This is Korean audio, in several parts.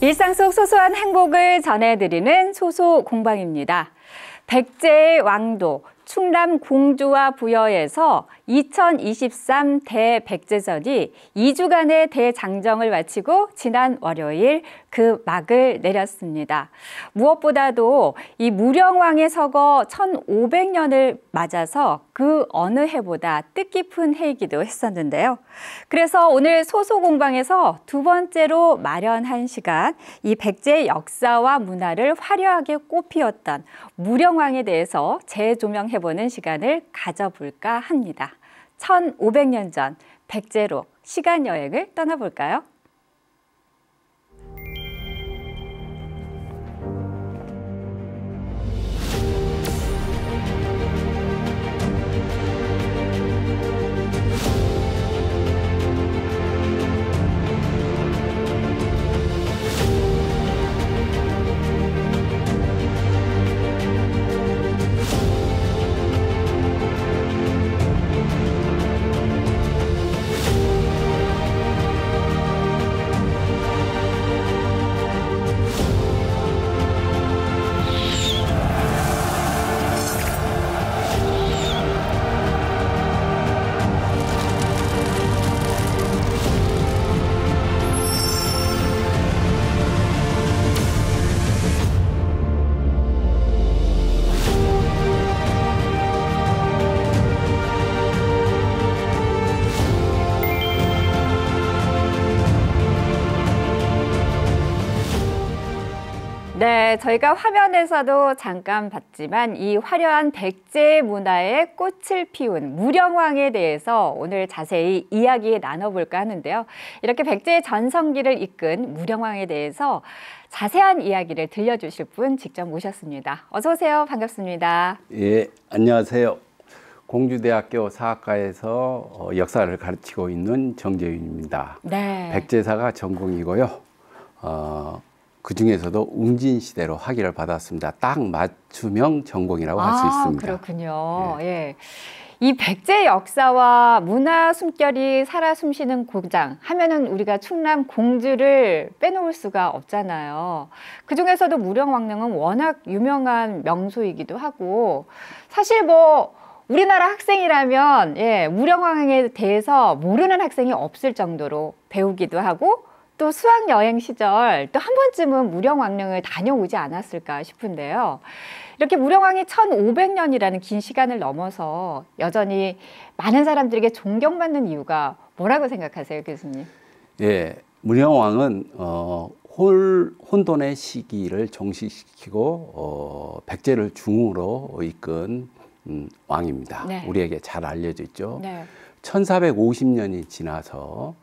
일상 속 소소한 행복을 전해드리는 소소공방입니다. 백제의 왕도 충남 공주와 부여에서 2023 대백제전이 2주간의 대장정을 마치고 지난 월요일 그 막을 내렸습니다. 무엇보다도 이 무령왕의 서거 1500년을 맞아서 그 어느 해보다 뜻깊은 해이기도 했었는데요. 그래서 오늘 소소공방에서 두 번째로 마련한 시간, 이 백제의 역사와 문화를 화려하게 꽃피웠던 무령왕에 대해서 재조명해보는 시간을 가져볼까 합니다. 1500년 전 백제로 시간여행을 떠나볼까요? 네, 저희가 화면에서도 잠깐 봤지만 이 화려한 백제 문화의 꽃을 피운 무령왕에 대해서 오늘 자세히 이야기 나눠볼까 하는데요. 이렇게 백제의 전성기를 이끈 무령왕에 대해서 자세한 이야기를 들려주실 분 직접 모셨습니다. 어서 오세요. 반갑습니다. 예, 안녕하세요. 공주대학교 사학과에서 역사를 가르치고 있는 정재윤입니다. 네. 백제사가 전공이고요. 그 중에서도 웅진시대로 학위를 받았습니다. 딱 맞춤형 전공이라고 할 수 있습니다. 그렇군요. 예. 예. 이 백제 역사와 문화 숨결이 살아 숨쉬는 고장 하면은 우리가 충남 공주를 빼놓을 수가 없잖아요. 그 중에서도 무령왕릉은 워낙 유명한 명소이기도 하고, 사실 뭐 우리나라 학생이라면 무령왕에 대해서 모르는 학생이 없을 정도로 배우기도 하고, 또 수학여행 시절 또 한 번쯤은 무령왕릉을 다녀오지 않았을까 싶은데요. 이렇게 무령왕이 1500년이라는 긴 시간을 넘어서 여전히 많은 사람들에게 존경받는 이유가 뭐라고 생각하세요, 교수님? 예, 무령왕은 혼돈의 시기를 종식시키고 백제를 중흥으로 이끈 왕입니다. 네. 우리에게 잘 알려져 있죠. 네. 1450년이 지나서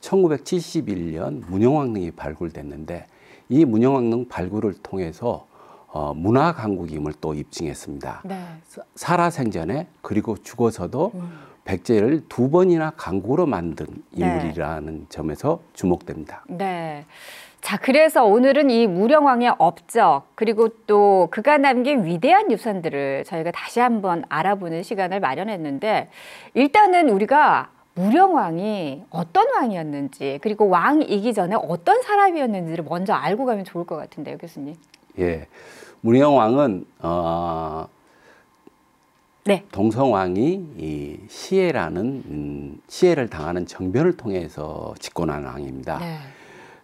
1971년 문영왕릉이 발굴됐는데, 이 문영왕릉 발굴을 통해서 문화강국임을 또 입증했습니다. 네. 살아생전에 그리고 죽어서도 백제를 두 번이나 강국으로 만든 인물이라는 점에서 주목됩니다. 네. 자, 그래서 오늘은 이 무령왕의 업적, 그리고 또 그가 남긴 위대한 유산들을 저희가 다시 한번 알아보는 시간을 마련했는데, 일단은 우리가 무령왕이 어떤 왕이었는지, 그리고 왕이기 전에 어떤 사람이었는지를 먼저 알고 가면 좋을 것 같은데요, 교수님. 예, 무령왕은 동성왕이 이 시해라는 시해를 당하는 정변을 통해서 집권한 왕입니다. 네.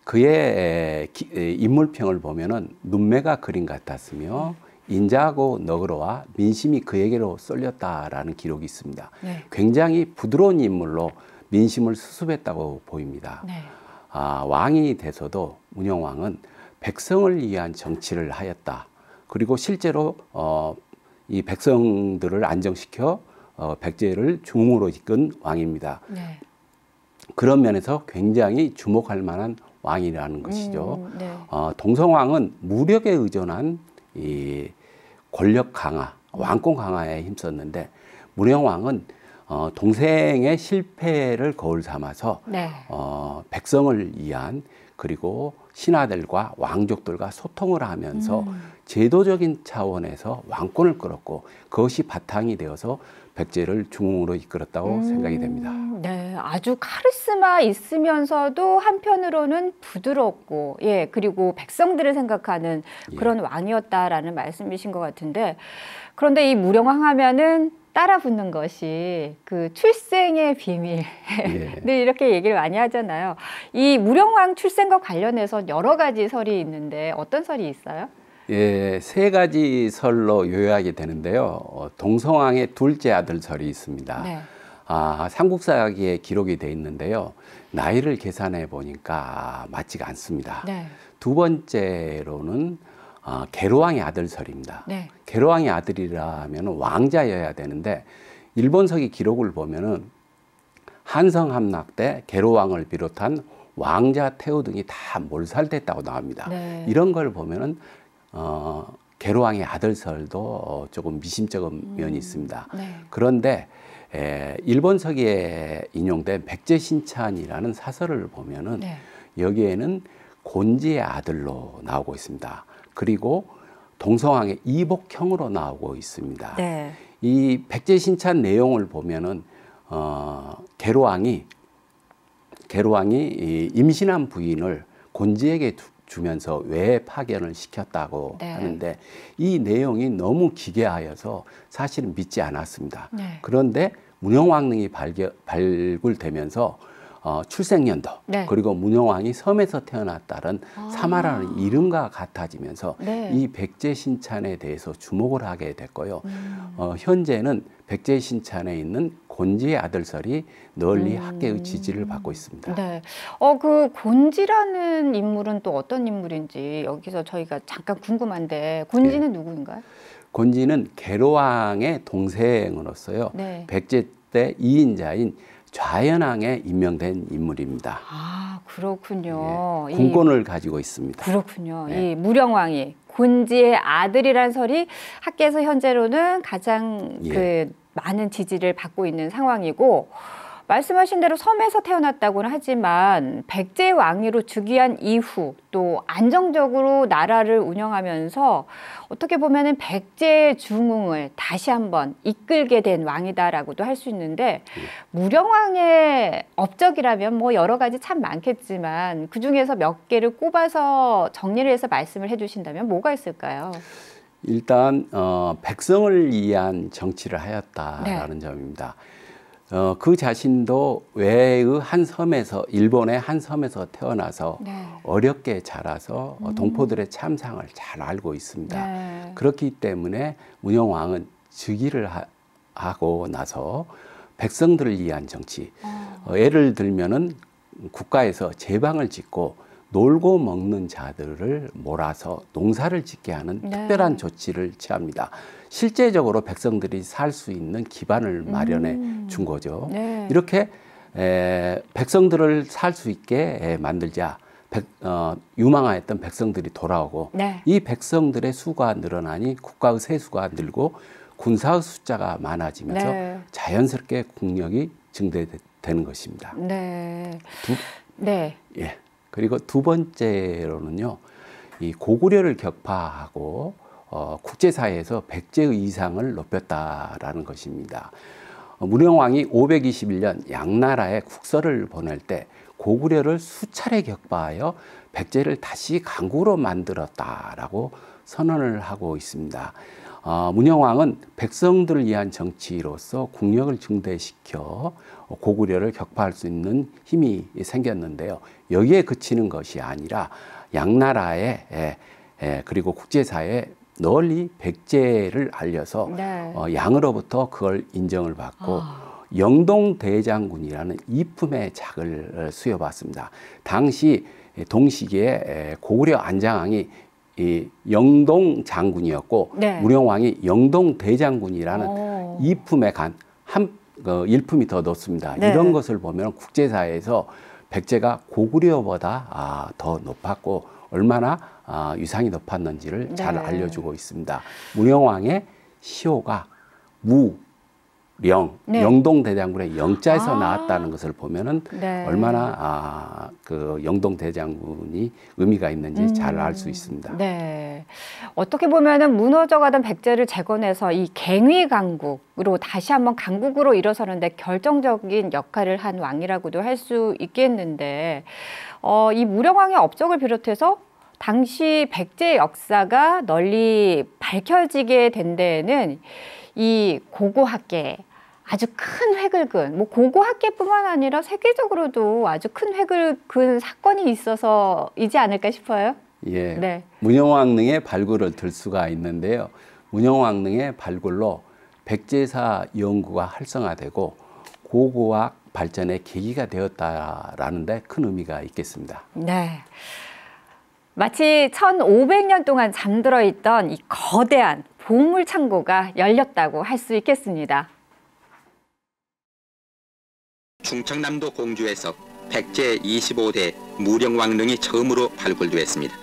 그의 인물평을 보면은 눈매가 그림 같았으며 인자하고 너그러와 민심이 그에게로 쏠렸다라는 기록이 있습니다. 네. 굉장히 부드러운 인물로 민심을 수습했다고 보입니다. 네. 왕이 돼서도 문영왕은 백성을 위한 정치를 하였다. 그리고 실제로 이 백성들을 안정시켜 백제를 중흥으로 이끈 왕입니다. 네. 그런 면에서 굉장히 주목할 만한 왕이라는 것이죠. 네. 동성왕은 무력에 의존한 이 권력 강화, 왕권 강화에 힘썼는데, 무령왕은 동생의 실패를 거울 삼아서 네. 백성을 위한, 그리고 신하들과 왕족들과 소통을 하면서 제도적인 차원에서 왕권을 끌었고, 그것이 바탕이 되어서 백제를 중흥으로 이끌었다고 생각이 됩니다. 네. 네, 아주 카리스마 있으면서도 한편으로는 부드럽고, 예, 그리고 백성들을 생각하는 그런 예. 왕이었다라는 말씀이신 것 같은데, 그런데 이 무령왕 하면은 따라 붙는 것이 그 출생의 비밀. 예. 네, 이렇게 얘기를 많이 하잖아요. 이 무령왕 출생과 관련해서 여러 가지 설이 있는데 어떤 설이 있어요? 예, 세 가지 설로 요약이 되는데요. 동성왕의 둘째 아들 설이 있습니다. 네. 삼국사기에 기록이 돼 있는데요. 나이를 계산해 보니까 맞지가 않습니다. 네. 두 번째로는 계로왕의 아들 설입니다. 네. 계로왕의 아들이라면 왕자여야 되는데 일본서기 기록을 보면은 한성함락 때 계로왕을 비롯한 왕자 태후 등이 다 몰살됐다고 나옵니다. 네. 이런 걸 보면은 계로왕의 아들설도 조금 미심쩍은 면이 있습니다. 네. 그런데 일본서기에 인용된 백제신찬이라는 사설을 보면은 네. 여기에는 곤지의 아들로 나오고 있습니다. 그리고 동성왕의 이복형으로 나오고 있습니다. 네. 이 백제신찬 내용을 보면은 계로왕이 임신한 부인을 곤지에게 주면서 외 파견을 시켰다고 네. 하는데 이 내용이 너무 기괴하여서 사실은 믿지 않았습니다. 네. 그런데 문영왕릉이 발굴되면서 출생연도 네. 그리고 문영왕이 섬에서 태어났다는 사마라는 이름과 같아지면서 네. 이 백제신찬에 대해서 주목을 하게 됐고요. 현재는 백제신찬에 있는 곤지의 아들설이 널리 학계의 지지를 받고 있습니다. 네. 그 곤지라는 인물은 또 어떤 인물인지 여기서 저희가 잠깐 궁금한데 곤지는 누구인가요? 곤지는 계로왕의 동생으로서요. 네. 백제 때 2인자인 좌연왕에 임명된 인물입니다. 그렇군요. 예, 군권을 가지고 있습니다. 그렇군요. 네. 이 무령왕이 곤지의 아들이란 설이 학계에서 현재로는 가장 그 많은 지지를 받고 있는 상황이고, 말씀하신 대로 섬에서 태어났다고는 하지만 백제 왕위로 즉위한 이후 또 안정적으로 나라를 운영하면서 어떻게 보면은 백제의 중흥을 다시 한번 이끌게 된 왕이다라고도 할 수 있는데, 무령왕의 업적이라면 뭐 여러 가지 참 많겠지만 그 중에서 몇 개를 꼽아서 정리를 해서 말씀을 해주신다면 뭐가 있을까요? 일단 백성을 위한 정치를 하였다라는 점입니다. 그 자신도 외의 한 섬에서, 일본의 한 섬에서 태어나서 어렵게 자라서 동포들의 참상을 잘 알고 있습니다. 네. 그렇기 때문에 문영왕은 즉위를 하고 나서 백성들을 위한 정치, 예를 들면은 국가에서 제방을 짓고 놀고 먹는 자들을 몰아서 농사를 짓게 하는 특별한 조치를 취합니다. 실제적으로 백성들이 살 수 있는 기반을 마련해 준 거죠. 네. 이렇게 백성들을 살 수 있게 만들자 유망하였던 백성들이 돌아오고 이 백성들의 수가 늘어나니 국가의 세수가 늘고 군사의 숫자가 많아지면서 자연스럽게 국력이 증대되는 것입니다. 예. 그리고 두 번째로는요, 이 고구려를 격파하고 국제사회에서 백제의 위상을 높였다라는 것입니다. 문영왕이 521년 양나라에 국서를 보낼 때 고구려를 수차례 격파하여 백제를 다시 강국으로 만들었다라고 선언을 하고 있습니다. 문영왕은 백성들을 위한 정치로서 국력을 증대시켜 고구려를 격파할 수 있는 힘이 생겼는데요. 여기에 그치는 것이 아니라 양나라에 그리고 국제사회에 널리 백제를 알려서 양으로부터 그걸 인정을 받고 영동대장군이라는 이품의 작을 수여받습니다. 당시 동시기에 고구려 안장왕이 영동 장군이었고 문영왕이 영동 대장군이라는 이품에 간 일품이 더 높습니다. 이런 것을 보면 국제사회에서 백제가 고구려보다 더 높았고 얼마나 위상이 높았는지를 잘 알려주고 있습니다. 문영왕의 시호가 네. 영동대장군의 영자에서 아. 나왔다는 것을 보면은 네. 얼마나 그 영동대장군이 의미가 있는지 잘 알 수 있습니다. 네. 어떻게 보면은 무너져가던 백제를 재건해서 이 갱위강국으로 다시 한번 강국으로 일어서는데 결정적인 역할을 한 왕이라고도 할 수 있겠는데, 이 무령왕의 업적을 비롯해서 당시 백제 역사가 널리 밝혀지게 된 데에는 이 고고학계, 아주 큰 획을 그은, 뭐 고고학계뿐만 아니라 세계적으로도 아주 큰 획을 그은 사건이 있어서이지 않을까 싶어요. 예, 네. 문영왕릉의 발굴을 들 수가 있는데요. 문영왕릉의 발굴로 백제사 연구가 활성화되고 고고학 발전의 계기가 되었다라는 데 큰 의미가 있겠습니다. 네. 마치 1500년 동안 잠들어 있던 이 거대한 보물 창고가 열렸다고 할 수 있겠습니다. 충청남도 공주에서 백제 25대 무령왕릉이 처음으로 발굴되었습니다.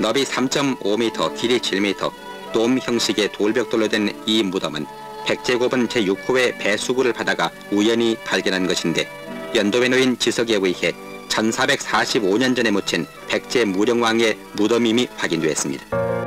너비 3.5m, 길이 7m, 돔 형식의 돌벽돌로 된 이 무덤은 백제고분 제6호의 배수구를 받아가 우연히 발견한 것인데, 연도에 놓인 지석에 의해 1445년 전에 묻힌 백제 무령왕의 무덤임이 확인되었습니다.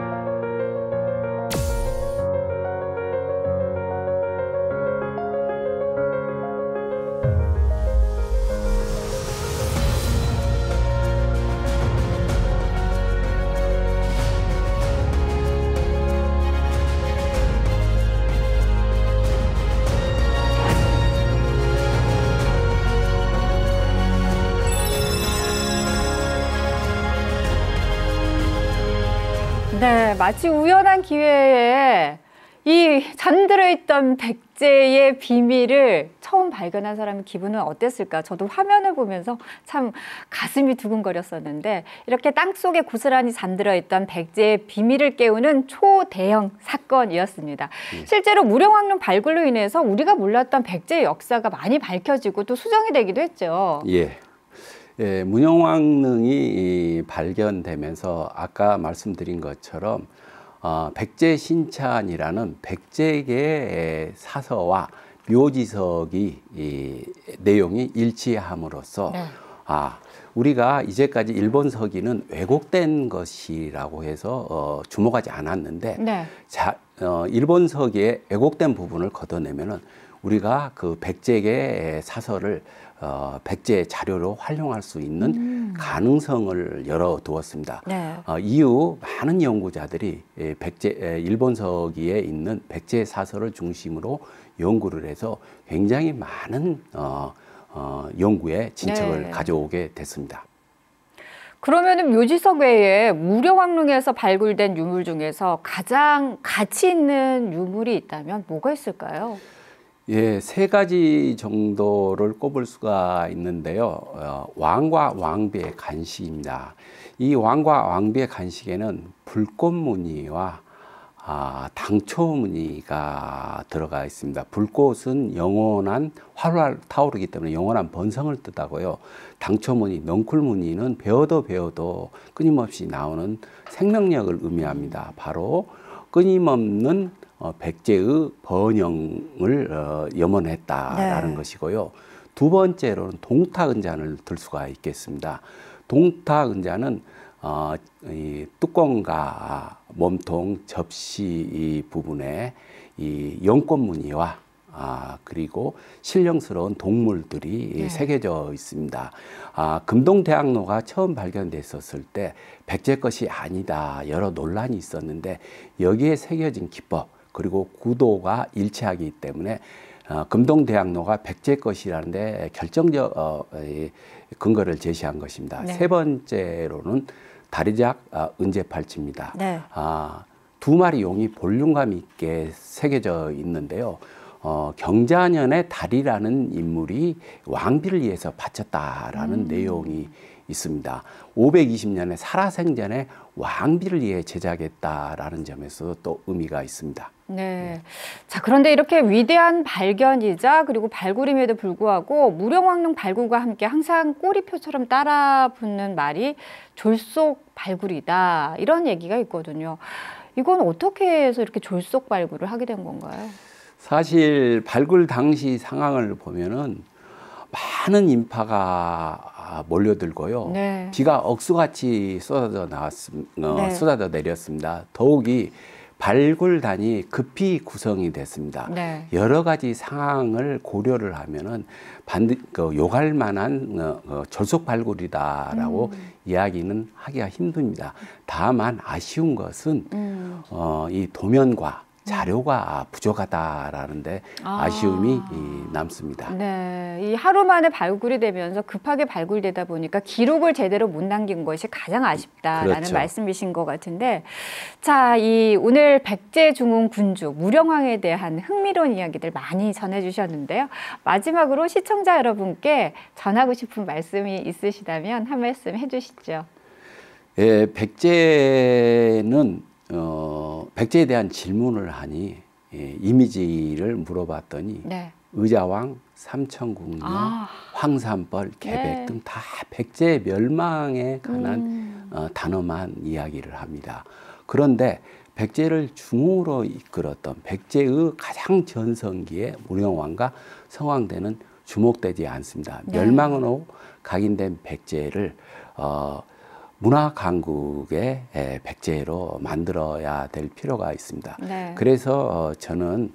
네, 마치 우연한 기회에 이 잠들어 있던 백제의 비밀을 처음 발견한 사람의 기분은 어땠을까? 저도 화면을 보면서 참 가슴이 두근거렸었는데, 이렇게 땅속에 고스란히 잠들어 있던 백제의 비밀을 깨우는 초대형 사건이었습니다. 실제로 무령왕릉 발굴로 인해서 우리가 몰랐던 백제의 역사가 많이 밝혀지고 또 수정이 되기도 했죠. 예. 예, 문영왕릉이 발견되면서 아까 말씀드린 것처럼 백제 신찬이라는 백제계의 사서와 묘지석이 내용이 일치함으로써 네. 우리가 이제까지 일본 서기는 왜곡된 것이라고 해서 주목하지 않았는데, 네. 일본 서기의 왜곡된 부분을 걷어내면은 우리가 그 백제계의 사서를 백제 자료로 활용할 수 있는 가능성을 열어두었습니다. 네. 이후 많은 연구자들이 일본 서기에 있는 백제 사서를 중심으로 연구를 해서 굉장히 많은 연구에 진척을 네. 가져오게 됐습니다. 그러면은 묘지석 외에 무령왕릉에서 발굴된 유물 중에서 가장 가치 있는 유물이 있다면 뭐가 있을까요? 예, 세 가지 정도를 꼽을 수가 있는데요. 왕과 왕비의 간식입니다. 이 왕과 왕비의 간식에는 불꽃무늬와 당초무늬가 들어가 있습니다. 불꽃은 영원한 활활 타오르기 때문에 영원한 번성을 뜻하고요. 당초무늬, 넝쿨무늬는 배워도 배워도 끊임없이 나오는 생명력을 의미합니다. 바로 끊임없는 백제의 번영을 염원했다라는 네. 것이고요. 두 번째로는 동탁은잔을 들 수가 있겠습니다. 동탁은잔은 이 뚜껑과 몸통, 접시 이 부분에 이 연꽃 무늬와 그리고 신령스러운 동물들이 네. 새겨져 있습니다. 금동대학로가 처음 발견됐었을 때 백제 것이 아니다, 여러 논란이 있었는데 여기에 새겨진 기법 그리고 구도가 일치하기 때문에 금동대학로가 백제 것이라는데 결정적 근거를 제시한 것입니다. 네. 세 번째로는 다리작 은제팔찌입니다. 네. 두 마리 용이 볼륨감 있게 새겨져 있는데요. 경자년의 달이라는 인물이 왕비를 위해서 바쳤다라는 내용이 있습니다. 520년에 살아생전에 왕비를 위해 제작했다라는 점에서 또 의미가 있습니다. 네. 자, 그런데 이렇게 위대한 발견이자 그리고 발굴임에도 불구하고 무령왕릉 발굴과 함께 항상 꼬리표처럼 따라붙는 말이 졸속 발굴이다, 이런 얘기가 있거든요. 이건 어떻게 해서 이렇게 졸속 발굴을 하게 된 건가요? 사실 발굴 당시 상황을 보면은 많은 인파가 몰려들고요. 네. 비가 억수같이 쏟아져 내렸습니다. 더욱이 발굴단이 급히 구성이 됐습니다. 네. 여러 가지 상황을 고려를 하면은 요갈 만한 졸속 발굴이다라고 이야기는 하기가 힘듭니다. 다만 아쉬운 것은 이 도면과 자료가 부족하다라는데 아쉬움이 남습니다. 네, 이 하루 만에 발굴이 되면서 급하게 발굴되다 보니까 기록을 제대로 못 남긴 것이 가장 아쉽다라는 그렇죠. 말씀이신 것 같은데, 자, 이 오늘 백제중흥 군주 무령왕에 대한 흥미로운 이야기들 많이 전해주셨는데요. 마지막으로 시청자 여러분께 전하고 싶은 말씀이 있으시다면 한 말씀 해주시죠. 예, 백제에 대한 질문을 하니 이미지를 물어봤더니 네. 의자왕, 삼천궁녀, 황산벌, 계백 네. 등 다 백제 멸망에 관한 단어만 이야기를 합니다. 그런데 백제를 중흥으로 이끌었던 백제의 가장 전성기의 무령왕과 성왕대는 주목되지 않습니다. 네. 멸망으로 각인된 백제를 문화 강국의 백제로 만들어야 될 필요가 있습니다. 네. 그래서 저는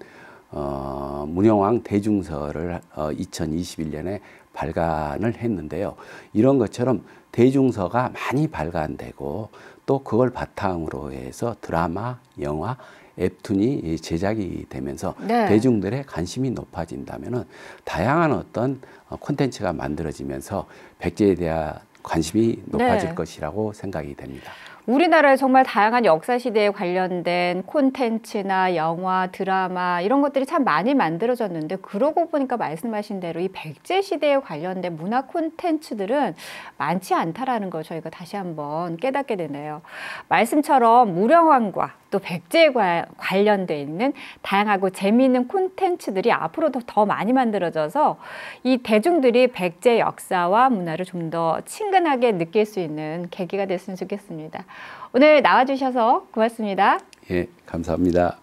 무령왕 대중서를 2021년에 발간을 했는데요. 이런 것처럼 대중서가 많이 발간되고 또 그걸 바탕으로 해서 드라마, 영화, 웹툰이 제작이 되면서 네. 대중들의 관심이 높아진다면은 다양한 어떤 콘텐츠가 만들어지면서 백제에 대한 관심이 높아질 네. 것이라고 생각이 됩니다. 우리나라에 정말 다양한 역사시대에 관련된 콘텐츠나 영화, 드라마 이런 것들이 참 많이 만들어졌는데, 그러고 보니까 말씀하신 대로 이 백제시대에 관련된 문화 콘텐츠들은 많지 않다라는 걸 저희가 다시 한번 깨닫게 되네요. 말씀처럼 무령왕과 또 백제에 관련돼 있는 다양하고 재미있는 콘텐츠들이 앞으로도 더 많이 만들어져서 이 대중들이 백제 역사와 문화를 좀 더 친근하게 느낄 수 있는 계기가 됐으면 좋겠습니다. 오늘 나와주셔서 고맙습니다. 예, 감사합니다.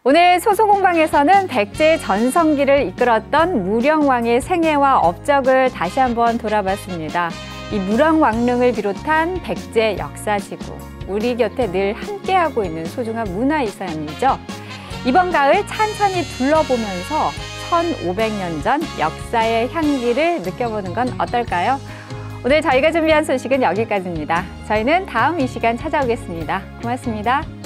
오늘 소소공방에서는 백제의 전성기를 이끌었던 무령왕의 생애와 업적을 다시 한번 돌아봤습니다. 이 무령왕릉을 비롯한 백제 역사지구, 우리 곁에 늘 함께하고 있는 소중한 문화유산이죠. 이번 가을 찬찬히 둘러보면서 1500년 전 역사의 향기를 느껴보는 건 어떨까요? 오늘 저희가 준비한 소식은 여기까지입니다. 저희는 다음 이 시간 찾아오겠습니다. 고맙습니다.